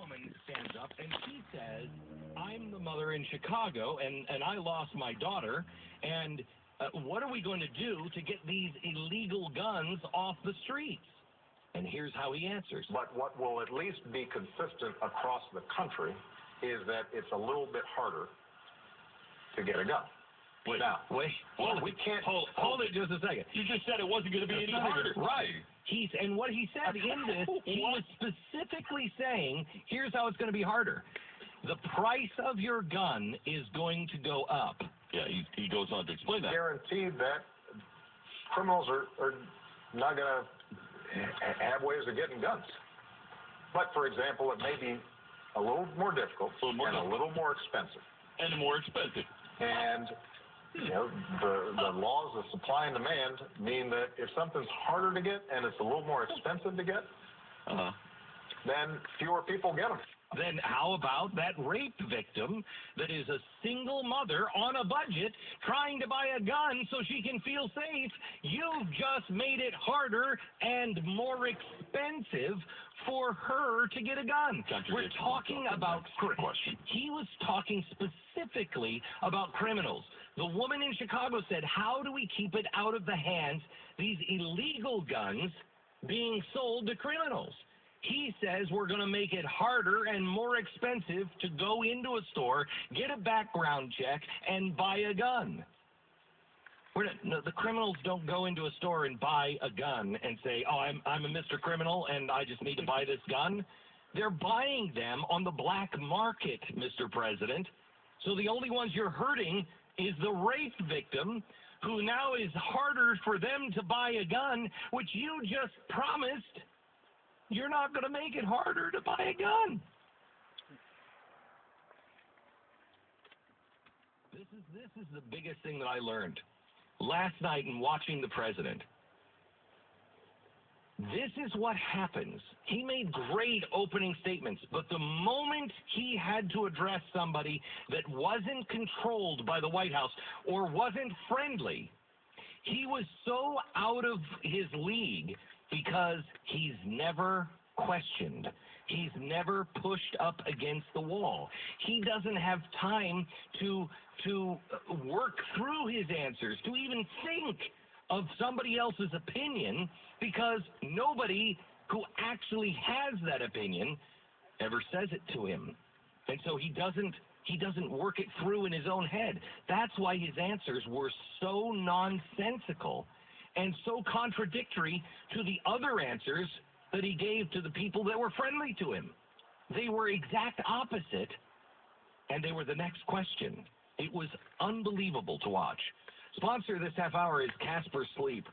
woman stands up and she says, I'm the mother in Chicago, and I lost my daughter, and what are we going to do to get these illegal guns off the streets? And here's how he answers. But what will at least be consistent across the country is that it's a little bit harder to get a gun. Wait, we can't hold it just a second. You just said it wasn't going to be any harder. Right. And what he said in this, he was specifically saying, here's how it's going to be harder. The price of your gun is going to go up. Yeah, he goes on to explain that. Guaranteed that criminals are not going to have ways of getting guns. But, for example, it may be a little more difficult and a little more expensive. And more expensive. And, you know, the laws of supply and demand mean that if something's harder to get and it's a little more expensive to get, then fewer people get them. Then how about that rape victim that is a single mother on a budget trying to buy a gun so she can feel safe? You've just made it harder and more expensive for her to get a gun. We're talking about... question. He was talking specifically about criminals. The woman in Chicago said, how do we keep it out of the hands, these illegal guns being sold to criminals? He says we're going to make it harder and more expensive to go into a store, get a background check, and buy a gun. The criminals don't go into a store and buy a gun and say, oh, I'm a Mr. Criminal and I just need to buy this gun. They're buying them on the black market, Mr. President. So the only ones you're hurting is the rape victim, who now is harder for them to buy a gun, which you just promised. You're not going to make it harder to buy a gun. This is the biggest thing that I learned last night in watching the president. This is what happens. He made great opening statements, but the moment he had to address somebody that wasn't controlled by the White House or wasn't friendly, he was so out of his league because he's never questioned. He's never pushed up against the wall. He doesn't have time to work through his answers, to even think of somebody else's opinion, because nobody who actually has that opinion ever says it to him. And so he doesn't work it through in his own head. That's why his answers were so nonsensical and so contradictory to the other answers that he gave to the people that were friendly to him. They were exact opposite, and they were the next question. It was unbelievable to watch. Sponsor this half hour is Casper Sleep.